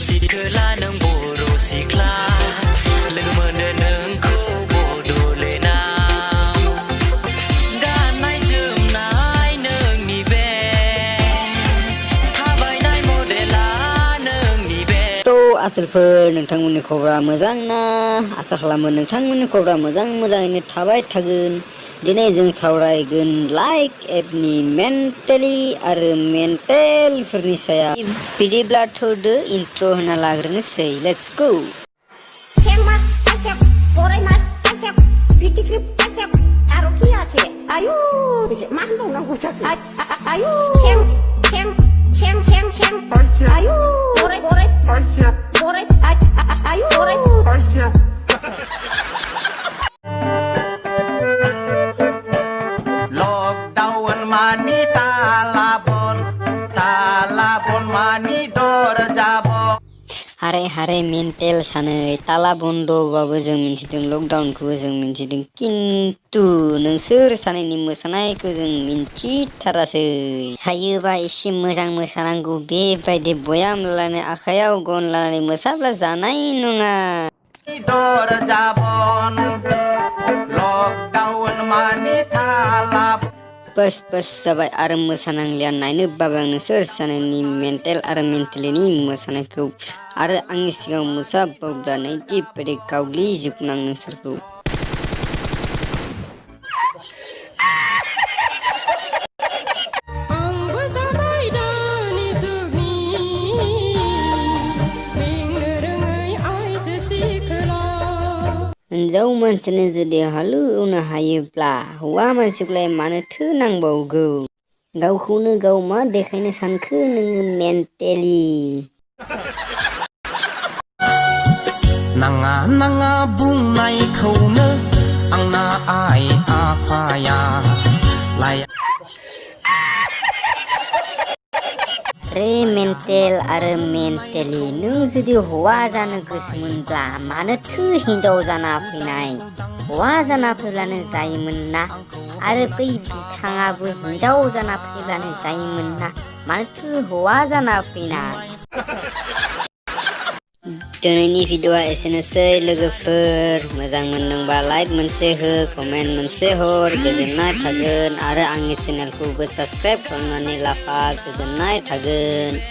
sikla nang बर' sikla लोगो मोनो नोंखौ बड'लेण्डआव गाननाय जोमनाय नोंनि बे थाबायनाय मडेला नोंनि बे आसोलफोर नोंथांमोननि खबरा मोजां ना आसा खालामो नोंथांमोननि खबरा मोजाङैनो थाबाय थागोन दिनै जों सावरायगोन लाइक एपनि मेन्टेलि आरो मेन्टेलफोरनि सायाव बिदिब्ला थौदो इन्ट्र होना लाग्रोनोसै let's go Lockdown mani talabon mani dor jabo हारे मेन्टेल सानै ताला बन्द'बाबो जों मिन्थिदों लकडाउनखौबो जों मिन्थिदों किन्तु नोंसोर सानैनि मोसानायखौ जों मिन्थिथारासै हायोबा एसे मोजां मोसानांगौ बेबायदि बयाम लानानै आखायाव गन लानानै मोसाब्ला जानाय नङा dor jabon lockdown mani talab बस जाबाय आरो मोसानांलिया नायनो बाबाय आं नोंसोर सानैनि मेन्टेल आरो मेन्टेलिनि मोसानायखौ आरो आंनि सिगाङाव मोसाबावब्ला नाइटि बायदि गावग्लिजोबनां नोंसोरखौ हिनजाव मानसिनो जुदि हालौनो हायोब्ला हौवा मानसिखौलाय मानोथो नांबावगौ गावखौनो गाव मा देखायनो सानखो नोङो मेन्टेलि नाङा बुंनायखौनो आंना आइ आफाया लाया रे मेन्टेल आरो मेन्टेलि नों जुदि हौवा जानो गोसोमोनब्ला मानोथो हिनजाव जाना फैनाय हौवा जाना फैब्लानो जायोमोन ना आरो बै बिथाङाबो हिनजाव जाना फैब्लानो जायोमोन ना मानोथो हौवा जाना फैनाय दिनैनि भिडिअआ एसेनोसै लोगोफोर मोजां मोनदोंबा लाइक मोनसे हो कमेन्ट मोनसे हर गोजोननाय थागोन आरो आंनि चेनेलखौबो साबस्क्राइब खालामनानै लाफा गोजोननाय थागोन